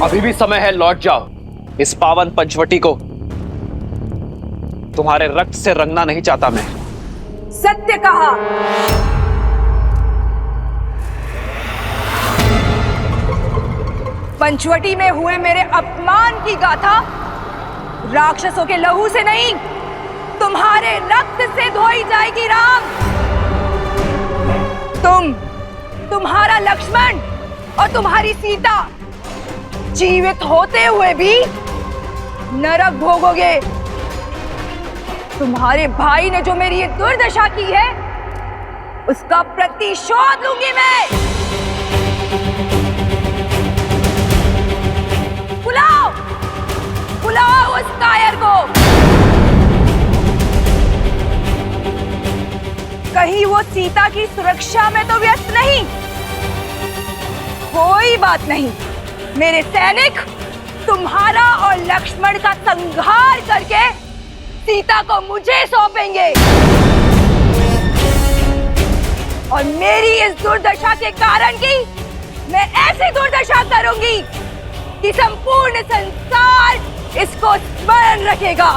अभी भी समय है, लौट जाओ। इस पावन पंचवटी को तुम्हारे रक्त से रंगना नहीं चाहता मैं। सत्य कहा। पंचवटी में हुए मेरे अपमान की गाथा राक्षसों के लहू से नहीं, तुम्हारे रक्त से धोई जाएगी राम। तुम्हारा लक्ष्मण और तुम्हारी सीता जीवित होते हुए भी नरक भोगोगे। तुम्हारे भाई ने जो मेरी ये दुर्दशा की है, उसका प्रतिशोध लूंगी मैं। बुलाओ, बुलाओ उस कायर को। कहीं वो सीता की सुरक्षा में तो व्यस्त नहीं? कोई बात नहीं, मेरे सैनिक तुम्हारा और लक्ष्मण का संहार करके सीता को मुझे सौंपेंगे। और मेरी इस दुर्दशा के कारण की मैं ऐसी दुर्दशा करूंगी कि संपूर्ण संसार इसको स्मरण रखेगा।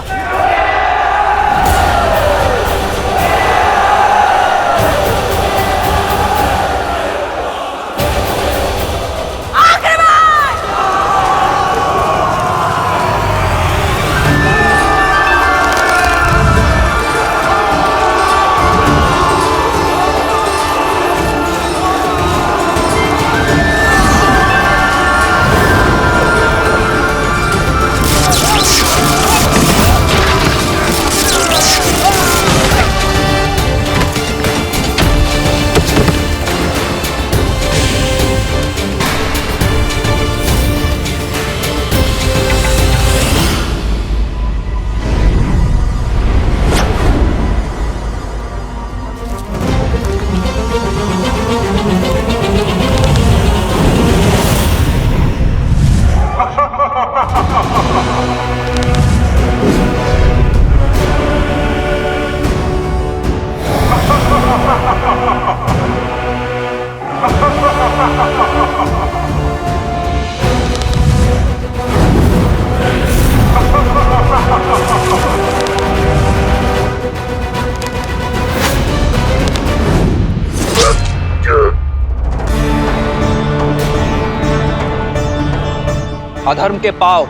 अधर्म के पांव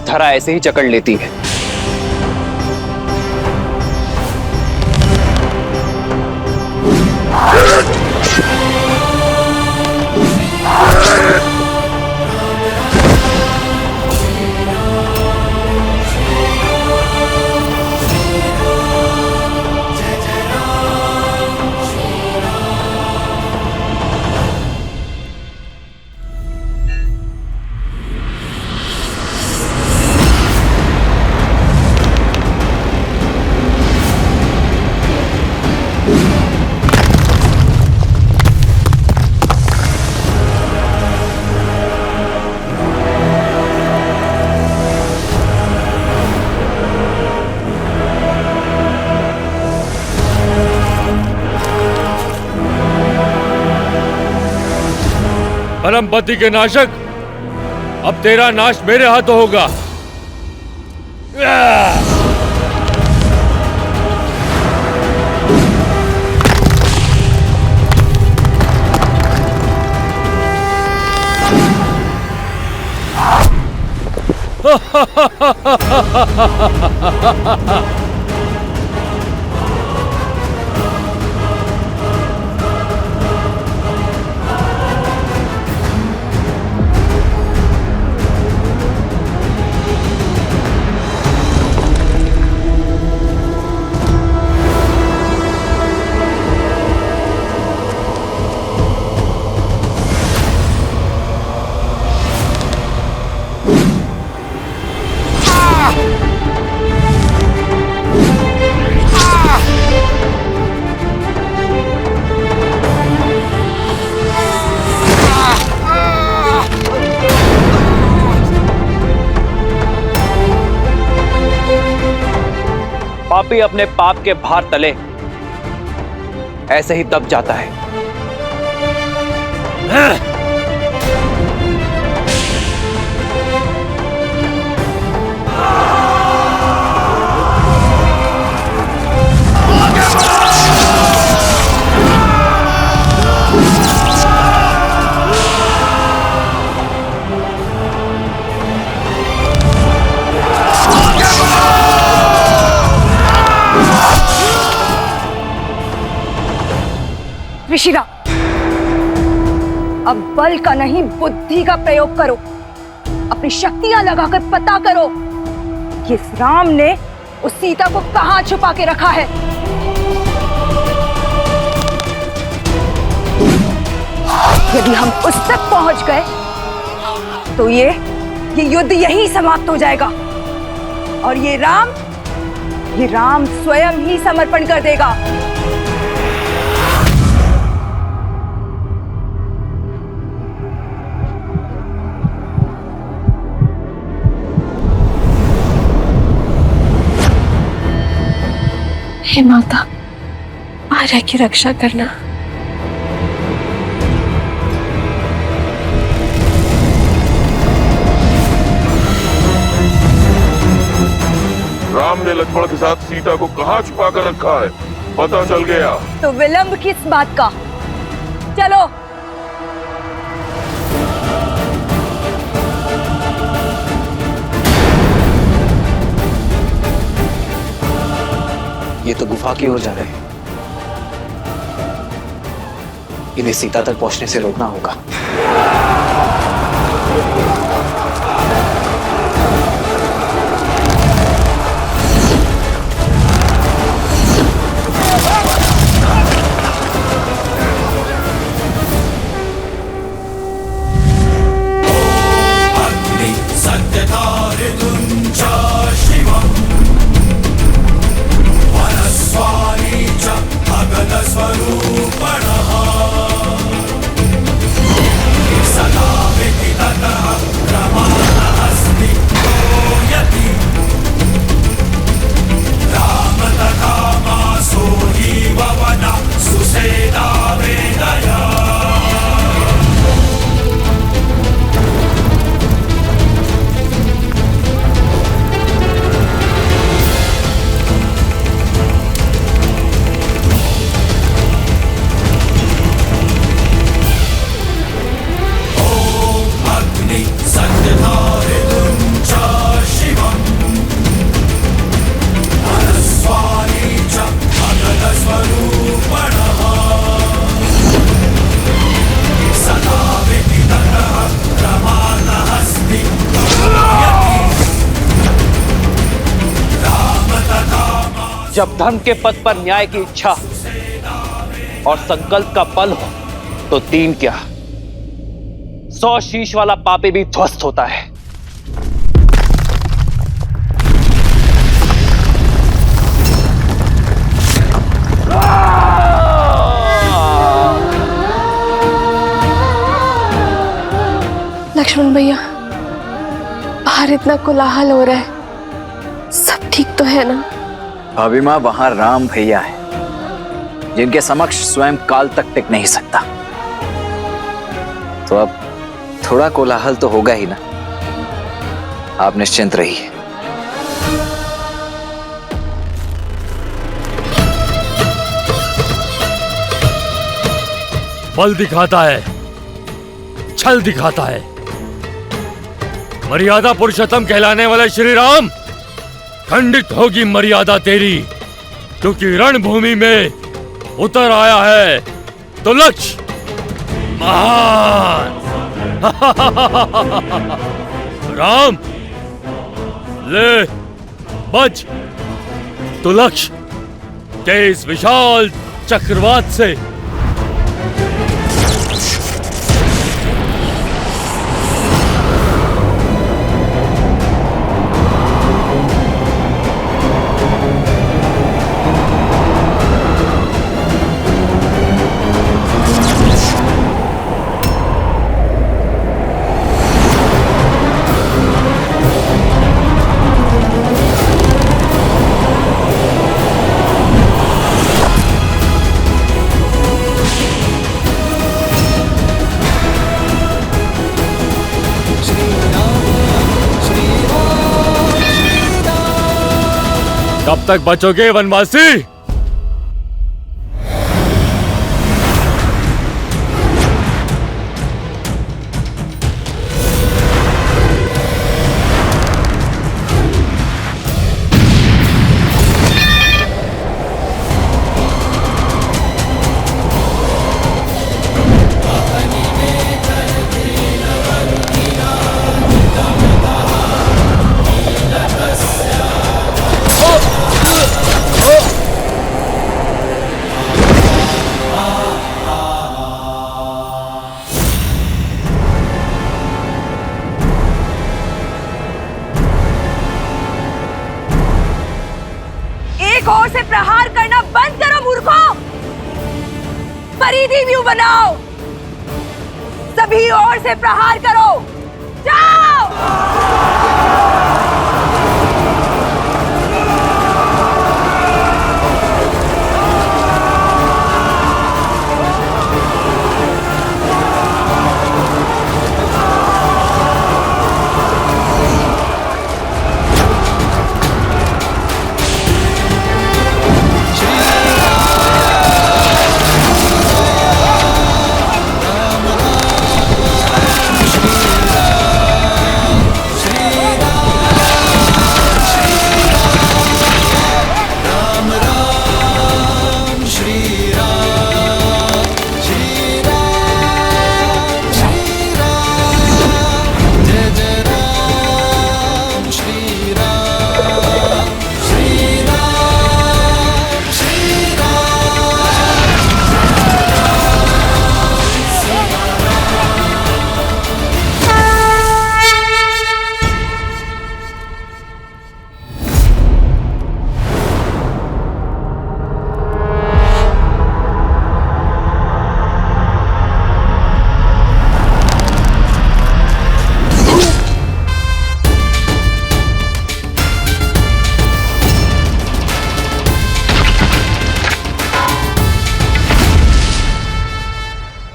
धरा ऐसे ही जकड़ लेती है। परमपति के नाशक, अब तेरा नाश मेरे हाथों होगा। पापी अपने पाप के भार तले ऐसे ही दब जाता है। ऋषिराम, अब बल का नहीं बुद्धि का प्रयोग करो। अपनी शक्तियां लगाकर पता करो कि इस राम ने उस सीता को कहां छुपा के रखा है। यदि हम उस तक पहुंच गए तो ये युद्ध यहीं समाप्त हो जाएगा और ये राम स्वयं ही समर्पण कर देगा। हे माता, आर्या की रक्षा करना। राम ने लक्ष्मण के साथ सीता को कहाँ छुपा कर रखा है, पता चल गया। तो विलंब किस बात का? चलो। ये तो गुफा की ओर जा रहे हैं। इन्हें सीता तक पहुंचने से रोकना होगा। जब धर्म के पथ पर न्याय की इच्छा और संकल्प का बल हो तो दीन क्या 100 शीश वाला पापी भी ध्वस्त होता है। लक्ष्मण भैया, बाहर इतना कोलाहल हो रहा है, सब ठीक तो है ना? भाभी माँ, वहां राम भैया है जिनके समक्ष स्वयं काल तक टिक नहीं सकता। तो अब थोड़ा कोलाहल तो होगा ही ना। आप निश्चिंत रहिए। बल दिखाता है, छल दिखाता है। मर्यादा पुरुषोत्तम कहलाने वाले श्री राम, खंडित होगी मर्यादा तेरी, क्योंकि रणभूमि में उतर आया है तो लक्ष्य महान। राम ले बच, तो लक्ष्य के इस विशाल चक्रवात से कब तक बचोगे वनवासी? से प्रहार करना बंद करो मूर्खों। परिधि व्यू बनाओ, सभी ओर से प्रहार करो। जाओ।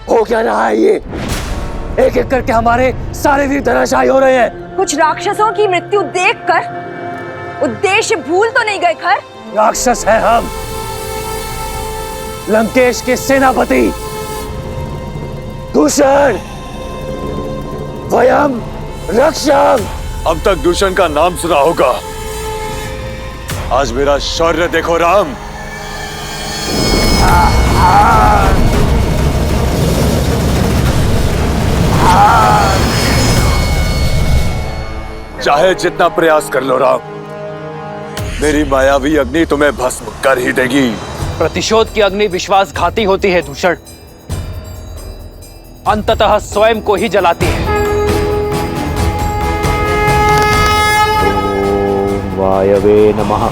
हो क्या रहा है ये? एक एक करके हमारे सारे वीर धराशायी हो रहे हैं। कुछ राक्षसों की मृत्यु देखकर उद्देश्य भूल तो नहीं गए खर? राक्षस है हम, लंकेश के सेनापति दूषण, वयम रक्षम। अब तक दूषण का नाम सुना होगा, आज मेरा शौर्य देखो राम। चाहे जितना प्रयास कर लो राम, मेरी मायावी अग्नि तुम्हें भस्म कर ही देगी। प्रतिशोध की अग्नि विश्वासघाती होती है दूषण, अंततः स्वयं को ही जलाती है। ओम वायवे नमः।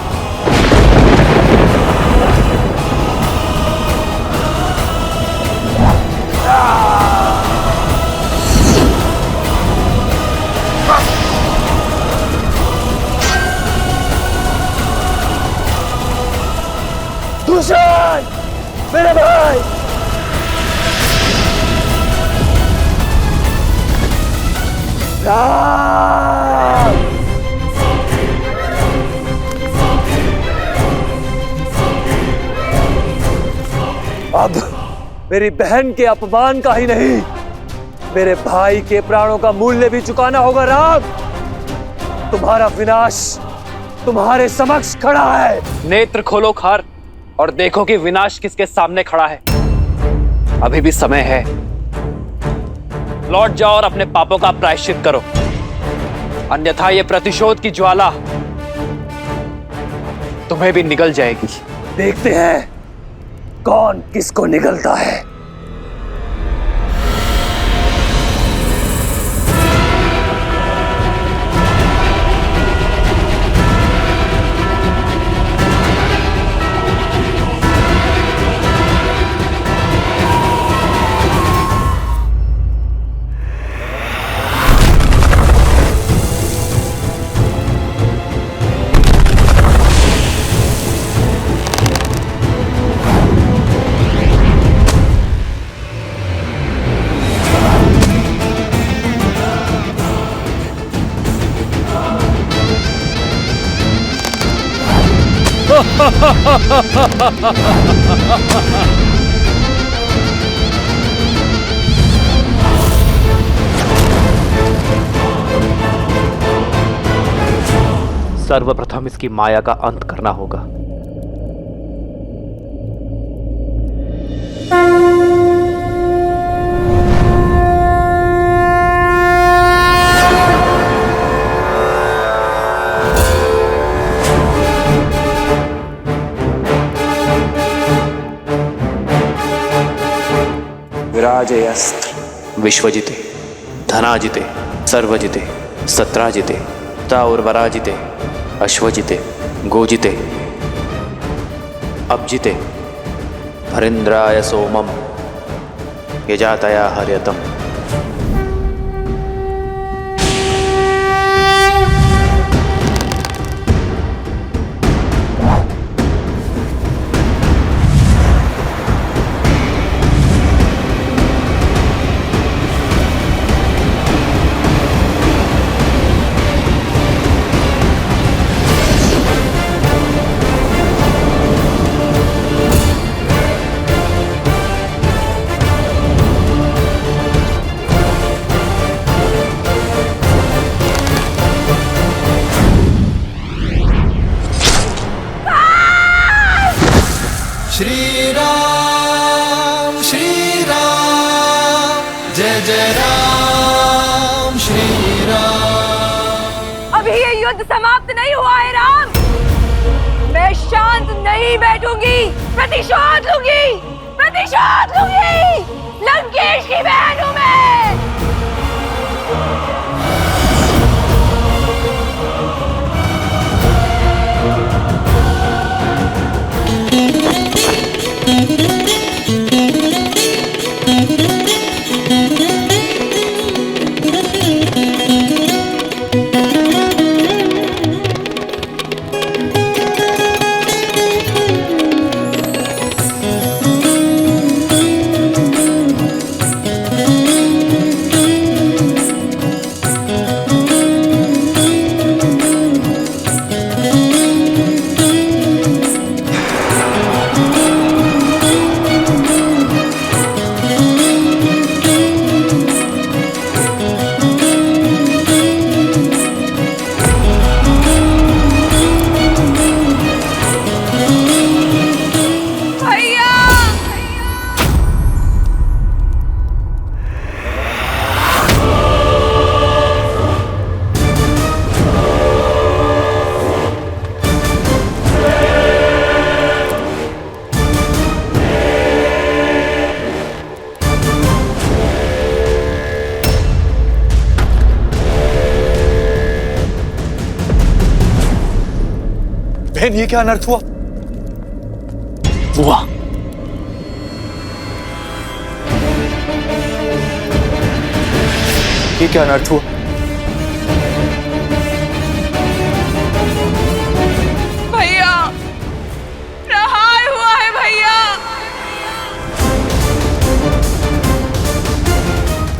दूषण, मेरे भाई, राम। अब मेरी बहन के अपमान का ही नहीं, मेरे भाई के प्राणों का मूल्य भी चुकाना होगा राम। तुम्हारा विनाश तुम्हारे समक्ष खड़ा है। नेत्र खोलो खार और देखो कि विनाश किसके सामने खड़ा है। अभी भी समय है, लौट जाओ और अपने पापों का प्रायश्चित करो, अन्यथा ये प्रतिशोध की ज्वाला तुम्हें भी निगल जाएगी। देखते हैं कौन किसको निगलता है। सर्वप्रथम इसकी माया का अंत करना होगा। विराजयस्त्र विश्वजिते धनाजिते सर्वजिते सत्राजिते ताउर्वराजिते अश्वजिते गोजिते अब्जिते हरिंद्राय सोमम यजातया हर्यतम। श्री राम जय जय राम श्री राम। अभी ये युद्ध समाप्त नहीं हुआ है राम। मैं शांत नहीं बैठूंगी, प्रतिशोध लूंगी, प्रतिशोध लूंगी। लंकेश की बहन हूं मैं। बहन, ये क्या अनर्थ हुआ? बुआ, ये क्या अनर्थ हुआ? भैया, प्रहार हुआ है भैया।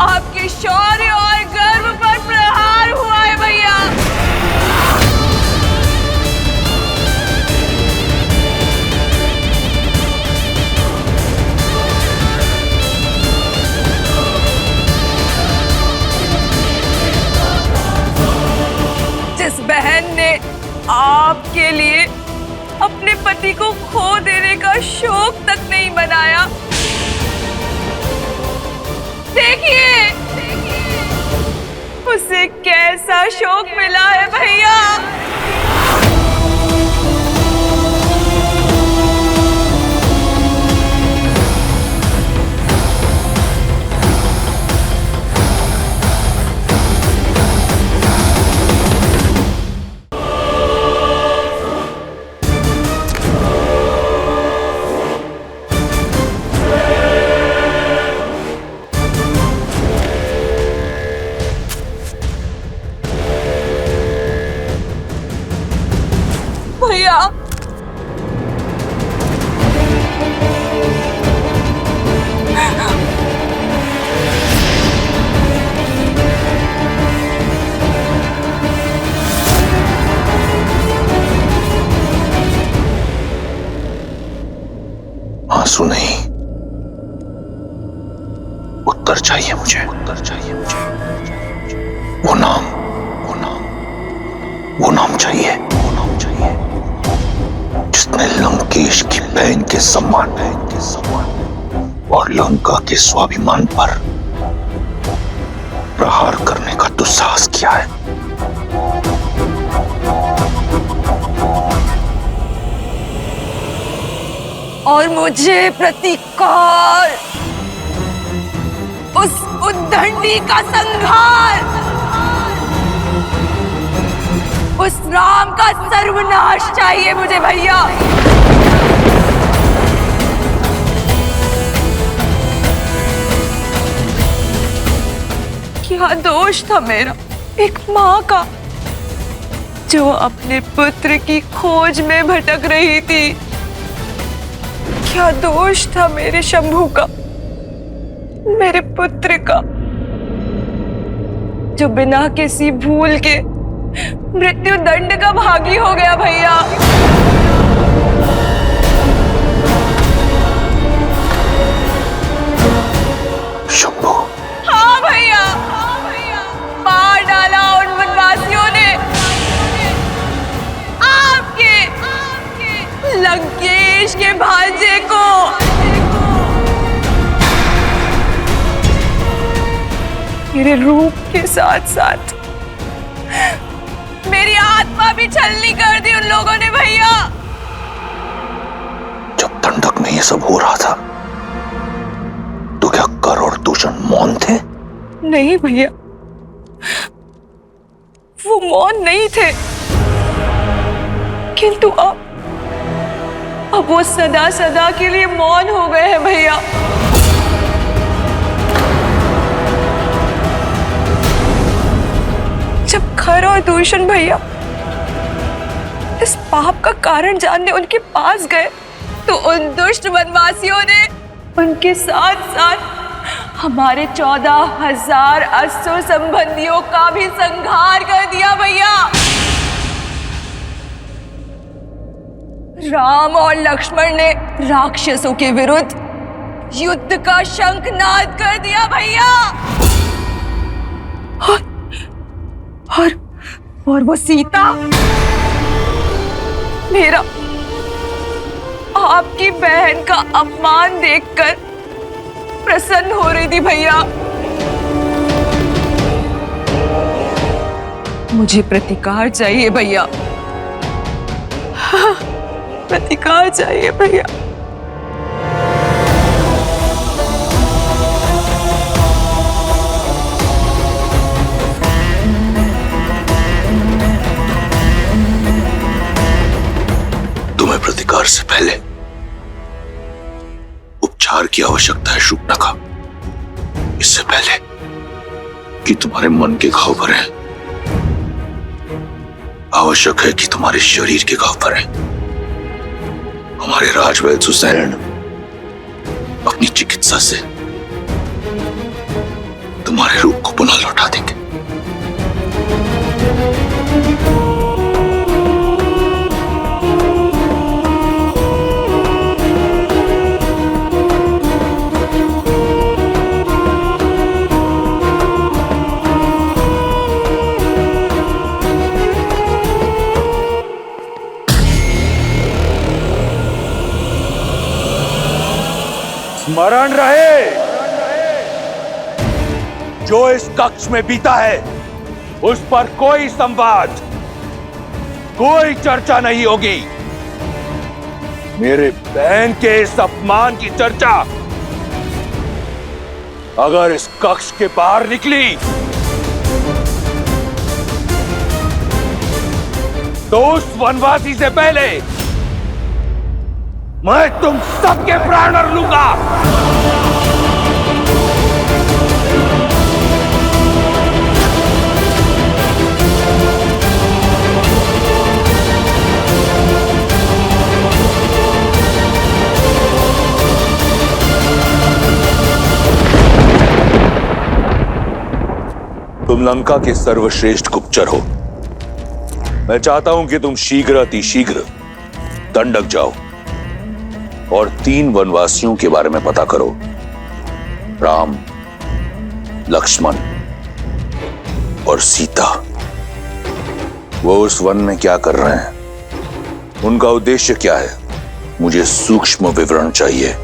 आपके शौर्य और गर्व पर प्रहार हुआ है भैया। जिस बहन ने आपके लिए अपने पति को खो देने का शौक तक नहीं बनाया, देखिए उसे कैसा शौक मिला है भैया। भैया, आंसू नहीं, उत्तर चाहिए मुझे, उत्तर चाहिए मुझे। वो नाम चाहिए, वो नाम चाहिए जिसने लंकेश की बहन के सम्मान और लंका के स्वाभिमान पर प्रहार करने का दुस्साहस किया है। और मुझे प्रतिकार, उस उद्दंडी का संहार, उस राम का सर्वनाश चाहिए मुझे भैया। क्या दोष था मेरा एक माँ का, जो अपने पुत्र की खोज में भटक रही थी? क्या दोष था मेरे शंभू का, मेरे पुत्र का, जो बिना किसी भूल के मृत्यु दंड का भागी हो गया भैया? शंभू। हाँ भैया, मार डाला उन वनवासियों ने आपके लंकेश के भांजे को। मेरे रूप के साथ साथ मेरी आत्मा भी छलनी कर दी उन लोगों ने भैया। जब दंडक में ये सब हो रहा था तो क्या कर और दूषण मौन थे? नहीं भैया, वो मौन नहीं थे, किंतु अब वो सदा सदा के लिए मौन हो गए हैं भैया। जब खर और दूषण भैया इस पाप का कारण जानने उनके पास गए तो उन दुष्ट वनवासियों ने उनके साथ साथ हमारे 14,000 असुर संबंधियों का भी संहार कर दिया भैया। राम और लक्ष्मण ने राक्षसों के विरुद्ध युद्ध का शंखनाद कर दिया भैया। और वो सीता, मेरा आपकी बहन का अपमान देखकर प्रसन्न हो रही थी भैया। मुझे प्रतिकार चाहिए भैया, प्रतिकार चाहिए भैया। तुम्हें प्रतिकार से पहले उपचार की आवश्यकता है शूर्पणखा। इससे पहले कि तुम्हारे मन के घाव भरे, आवश्यक है कि तुम्हारे शरीर के घाव भरे। हमारे राजवैद्य सुसैन अपनी चिकित्सा से तुम्हारे रूप को पुनः लौटा देंगे। स्मरण रहे, जो इस कक्ष में बीता है उस पर कोई संवाद, कोई चर्चा नहीं होगी। मेरे बहन के इस अपमान की चर्चा अगर इस कक्ष के बाहर निकली तो उस वनवासी से पहले मैं तुम सबके प्राण हर लूंगा। तुम लंका के सर्वश्रेष्ठ गुप्तचर हो। मैं चाहता हूं कि तुम शीघ्र अतिशीघ्र दंडक जाओ और 3 वनवासियों के बारे में पता करो। राम, लक्ष्मण और सीता। वो उस वन में क्या कर रहे हैं, उनका उद्देश्य क्या है, मुझे सूक्ष्म विवरण चाहिए।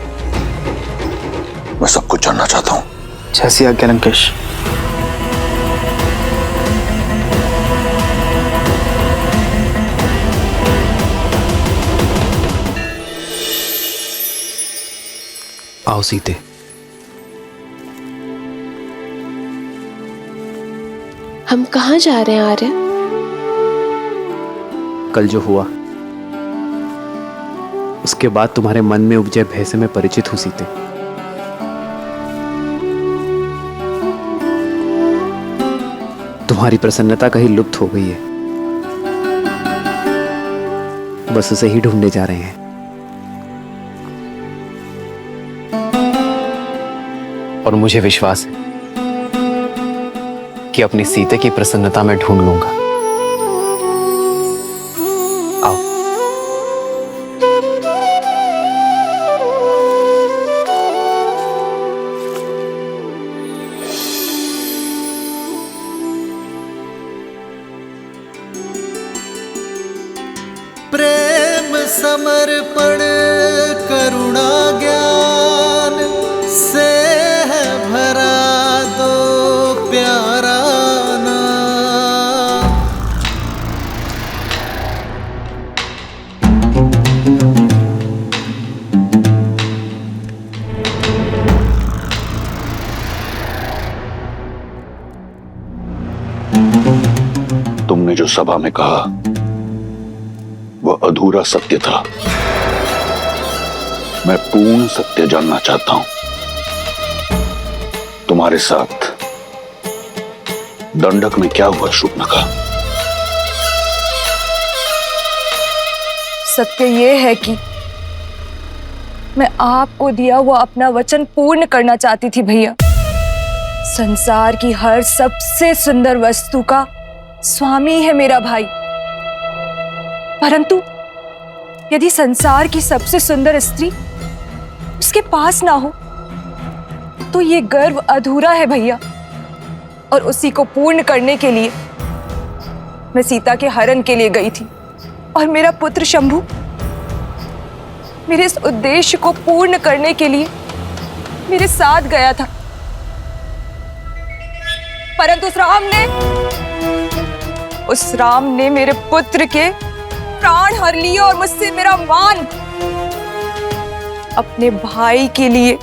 मैं सब कुछ जानना चाहता हूं। जैसी आज्ञा लंकेश। आओ सीते। हम कहाँ जा रहे हैं आर्य? कल जो हुआ उसके बाद तुम्हारे मन में उपजे भय से मैं परिचित हूं सीते। तुम्हारी प्रसन्नता कहीं लुप्त हो गई है, बस उसे ही ढूंढने जा रहे हैं। और मुझे विश्वास है कि अपनी सीते की प्रसन्नता में ढूंढ लूंगा। आओ। प्रेम समर्पण करुणा ज्ञान से है भरा दो प्यारा नाम। तुमने जो सभा में कहा वह अधूरा सत्य था। मैं पूर्ण सत्य जानना चाहता हूं। तुम्हारे साथ दंडक में क्या हुआ शूर्पणखा? सत्य ये है कि मैं आपको दिया हुआ अपना वचन पूर्ण करना चाहती थी भैया। संसार की हर सबसे सुंदर वस्तु का स्वामी है मेरा भाई, परंतु यदि संसार की सबसे सुंदर स्त्री उसके पास ना हो तो ये गर्व अधूरा है भैया। और उसी को पूर्ण करने के लिए मैं सीता के हरण के लिए गई थी, और मेरा पुत्र शंभु मेरे इस उद्देश्य को पूर्ण करने के लिए मेरे साथ गया था, परंतु उस राम ने मेरे पुत्र के प्राण हर लिए और मुझसे मेरा मान। अपने भाई के लिए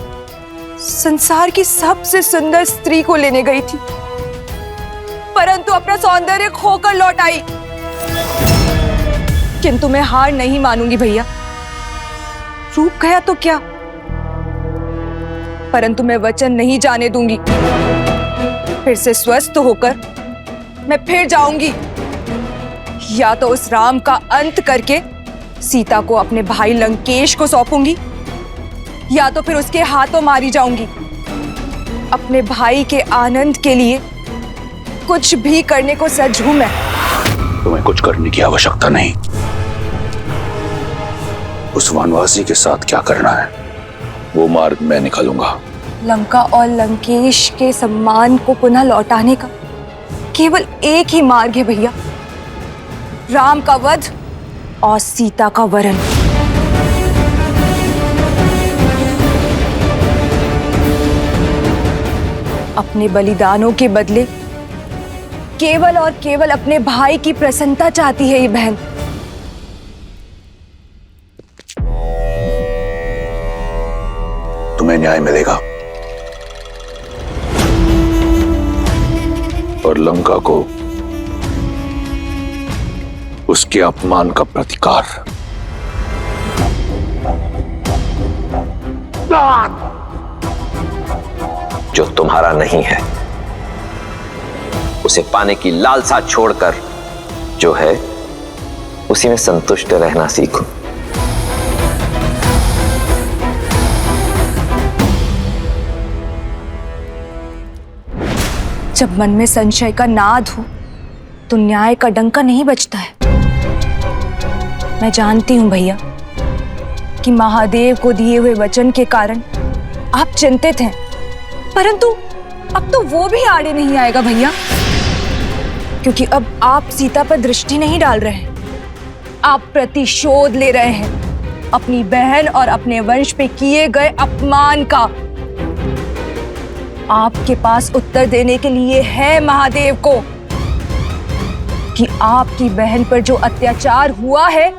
संसार की सबसे सुंदर स्त्री को लेने गई थी, परंतु अपना सौंदर्य खोकर लौट आई। किंतु मैं हार नहीं मानूंगी भैया। रूप गया तो क्या, परंतु मैं वचन नहीं जाने दूंगी। फिर से स्वस्थ होकर मैं फिर जाऊंगी, या तो उस राम का अंत करके सीता को अपने भाई लंकेश को सौंपूंगी, या तो फिर उसके हाथों मारी जाऊंगी। अपने भाई के आनंद के लिए कुछ भी करने को सज्ज हूं मैं। तुम्हें कुछ करने की आवश्यकता नहीं। उस वनवासी के साथ क्या करना है वो मार्ग मैं निकालूंगा। लंका और लंकेश के सम्मान को पुनः लौटाने का केवल एक ही मार्ग है भैया, राम का वध और सीता का वरण। अपने बलिदानों के बदले केवल और केवल अपने भाई की प्रसन्नता चाहती है ये बहन। तुम्हें न्याय मिलेगा और लंका को उसके अपमान का प्रतिकार। जो तुम्हारा नहीं है उसे पाने की लालसा छोड़कर जो है उसी में संतुष्ट रहना सीखो। जब मन में संशय का नाद हो तो न्याय का डंका नहीं बजता है। मैं जानती हूं भैया कि महादेव को दिए हुए वचन के कारण आप चिंतित हैं, परंतु अब तो वो भी आड़े नहीं आएगा भैया, क्योंकि अब आप सीता पर दृष्टि नहीं डाल रहे हैं, आप प्रतिशोध ले रहे हैं अपनी बहन और अपने वंश पे किए गए अपमान का। आपके पास उत्तर देने के लिए है महादेव को कि आपकी बहन पर जो अत्याचार हुआ है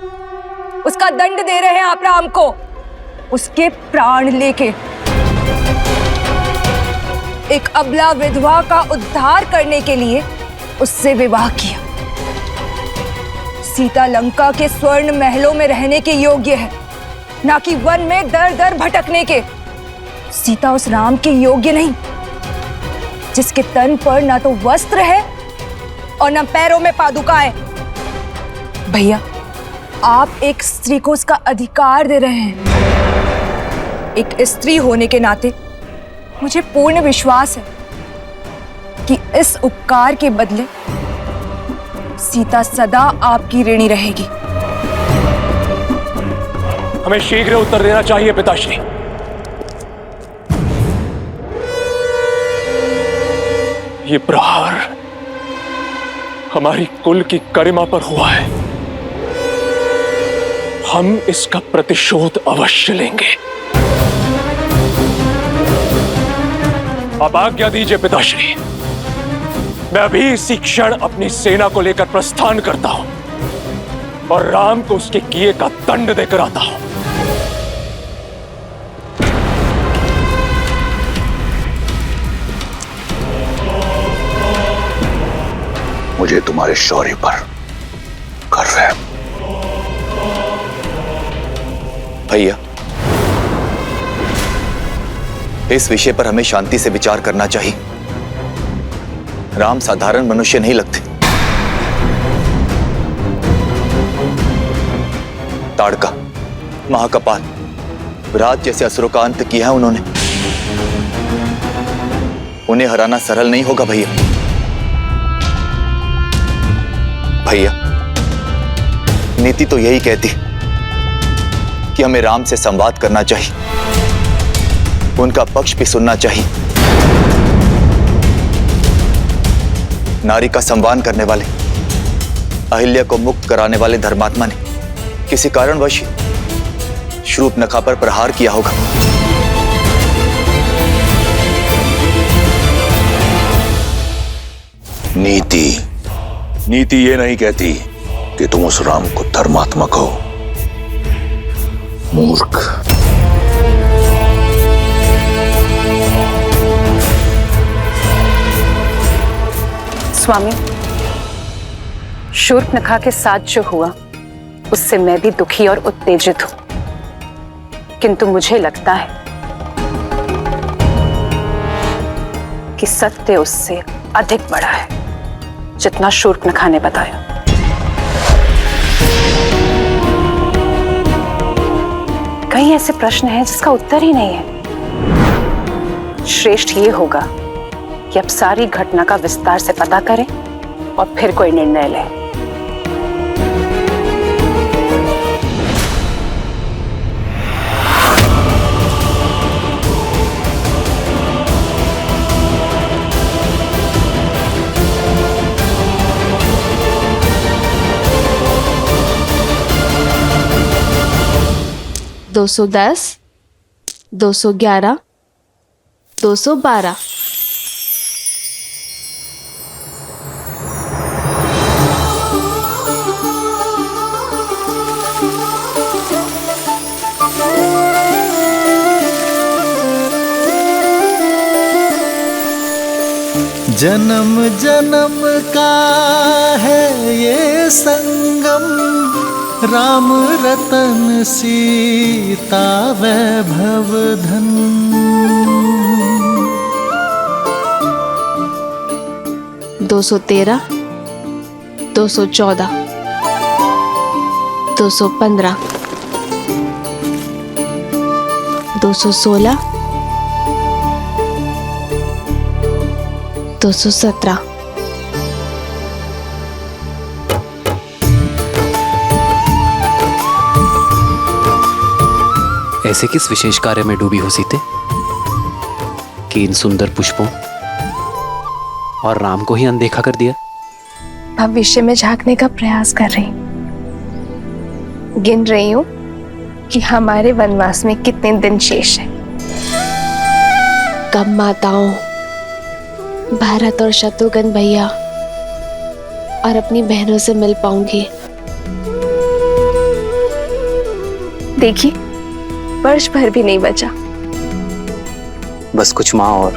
उसका दंड दे रहे हैं आप राम को, उसके प्राण लेके। एक अबला विधवा का उद्धार करने के लिए उससे विवाह किया। सीता लंका के स्वर्ण महलों में रहने के योग्य है, ना कि वन में दर दर भटकने के। सीता उस राम के योग्य नहीं जिसके तन पर ना तो वस्त्र है और ना पैरों में पादुकाएं। भैया, आप एक स्त्री को उसका अधिकार दे रहे हैं। एक स्त्री होने के नाते मुझे पूर्ण विश्वास है कि इस उपकार के बदले सीता सदा आपकी ऋणी रहेगी। हमें शीघ्र उत्तर देना चाहिए पिताश्री। ये प्रहार हमारी कुल की गरिमा पर हुआ है। हम इसका प्रतिशोध अवश्य लेंगे। अब आज्ञा दीजिए पिताश्री, मैं अभी इसी क्षण अपनी सेना को लेकर प्रस्थान करता हूं और राम को उसके किए का दंड देकर आता हूं। मुझे तुम्हारे शौर्य पर गर्व है। भैया, इस विषय पर हमें शांति से विचार करना चाहिए। राम साधारण मनुष्य नहीं लगते। ताड़का, महाकपाल, विराट जैसे असुरों का अंत किया है उन्होंने। उन्हें हराना सरल नहीं होगा भैया। भैया, नीति तो यही कहती कि हमें राम से संवाद करना चाहिए, उनका पक्ष भी सुनना चाहिए। नारी का संवान करने वाले, अहिल्या को मुक्त कराने वाले धर्मात्मा ने किसी कारणवश शूर्पणखा पर प्रहार किया होगा। नीति ये नहीं कहती कि तुम उस राम को धर्मात्मा कहो। मूर्ख। स्वामी, शूर्पणखा के साथ जो हुआ उससे मैं भी दुखी और उत्तेजित हूं, किंतु मुझे लगता है कि सत्य उससे अधिक बड़ा है जितना शूर्पणखा ने बताया। कई ऐसे प्रश्न हैं जिसका उत्तर ही नहीं है। श्रेष्ठ ये होगा कि अब सारी घटना का विस्तार से पता करें और फिर कोई निर्णय लें। दो 210, 211, 212। जन्म जन्म का है ये संगम, राम रतन सीता वैभव धन। 213, 214, 215, 216, 217। ऐसे किस विशेष कार्य में डूबी हो सीते कि इन सुंदर पुष्पों और राम को ही अनदेखा कर दिया? भविष्य में झांकने का प्रयास कर रही हूं। गिन रही हूं कि हमारे वनवास में कितने दिन शेष हैं। कब माताओं, भारत और शत्रुघ्न भैया और अपनी बहनों से मिल पाऊंगी। देखिए, वर्ष भर भी नहीं बचा। बस कुछ माह और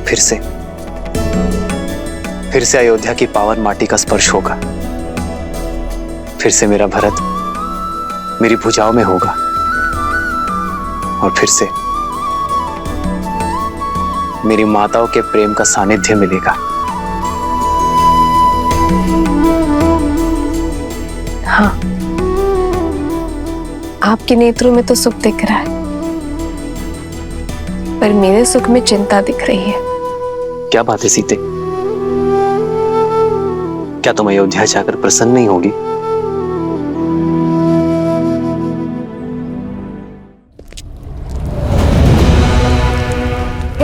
फिर से अयोध्या की पावन माटी का स्पर्श होगा। फिर से मेरा भरत मेरी भुजाओं में होगा और फिर से मेरी माताओं के प्रेम का सानिध्य मिलेगा। हाँ, आपके नेत्रों में तो सुख दिख रहा है, पर मेरे सुख में चिंता दिख रही है। क्या बात है सीते? क्या तुम अयोध्या जाकर प्रसन्न नहीं होगी?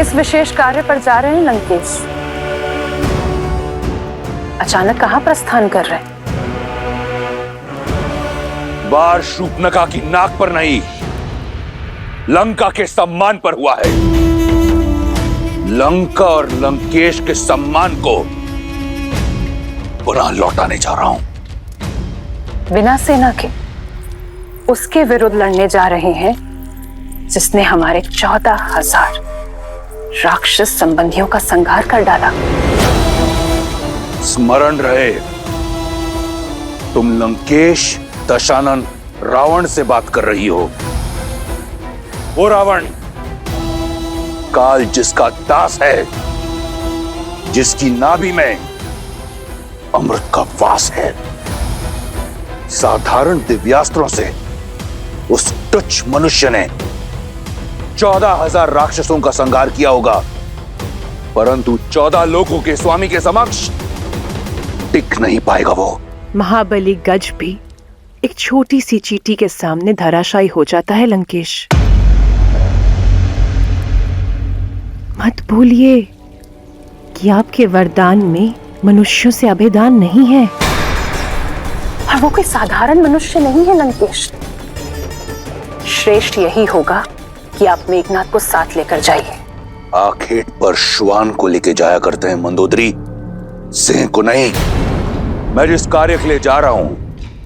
इस विशेष कार्य पर जा रहे हैं लंकेश। अचानक कहां प्रस्थान कर रहे हैं? वार शूर्पणखा की नाक पर नहीं, लंका के सम्मान पर हुआ है। लंका और लंकेश के सम्मान को पुनः लौटाने जा रहा हूं। बिना सेना के उसके विरुद्ध लड़ने जा रहे हैं जिसने हमारे 14,000 राक्षस संबंधियों का संहार कर डाला। स्मरण रहे, तुम लंकेश दशानन रावण से बात कर रही हो। वो रावण काल जिसका दास है, जिसकी नाभि में अमृत का वास है। साधारण दिव्यास्त्रों से उस तुच्छ मनुष्य ने 14,000 राक्षसों का संहार किया होगा, परंतु 14 लोगों के स्वामी के समक्ष टिक नहीं पाएगा वो। महाबली गज भी एक छोटी सी चींटी के सामने धराशायी हो जाता है लंकेश। मत भूलिए कि आपके वरदान में मनुष्यों से अभेदान नहीं है। और वो कोई साधारण मनुष्य नहीं है लंकेश। श्रेष्ठ यही होगा कि आप मेघनाथ को साथ लेकर जाइए। आखेट पर श्वान को लेके जाया करते हैं मंदोदरी, सिंह को नहीं। मैं जिस कार्य के लिए जा रहा हूं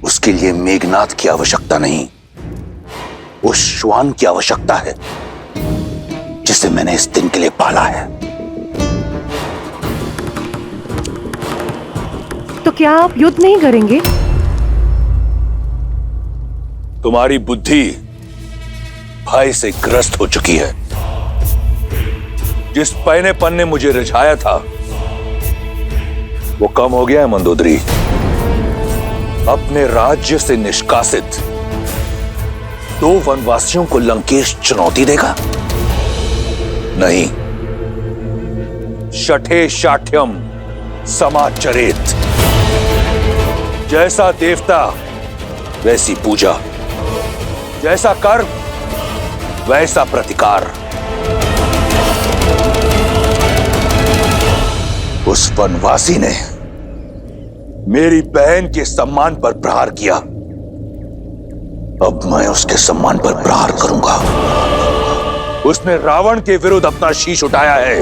उसके लिए मेघनाथ की आवश्यकता नहीं, उस श्वान की आवश्यकता है जिसे मैंने इस दिन के लिए पाला है। तो क्या आप युद्ध नहीं करेंगे? तुम्हारी बुद्धि भय से ग्रस्त हो चुकी है। जिस पैनेपन ने मुझे रिझाया था वो कम हो गया है मंदोदरी। अपने राज्य से निष्कासित 2 वनवासियों को लंकेश चुनौती देगा? नहीं। शठे शाठ्यम समाचरेत। जैसा देवता वैसी पूजा, जैसा कर्म वैसा प्रतिकार। उस वनवासी ने मेरी बहन के सम्मान पर प्रहार किया, अब मैं उसके सम्मान पर प्रहार करूंगा। उसने रावण के विरुद्ध अपना शीश उठाया है,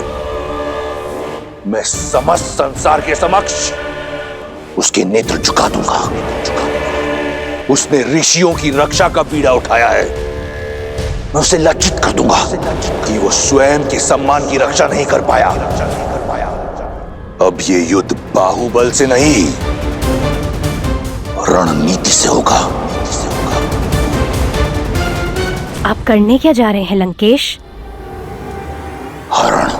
मैं समस्त संसार के समक्ष उसके नेत्र झुका दूंगा। उसने ऋषियों की रक्षा का बीड़ा उठाया है, मैं उसे लज्जित कर दूंगा कि वो स्वयं के सम्मान की रक्षा नहीं कर पाया। अब ये युद्ध बाहुबल से नहीं, रणनीति से होगा। आप करने क्या जा रहे हैं लंकेश? हरण।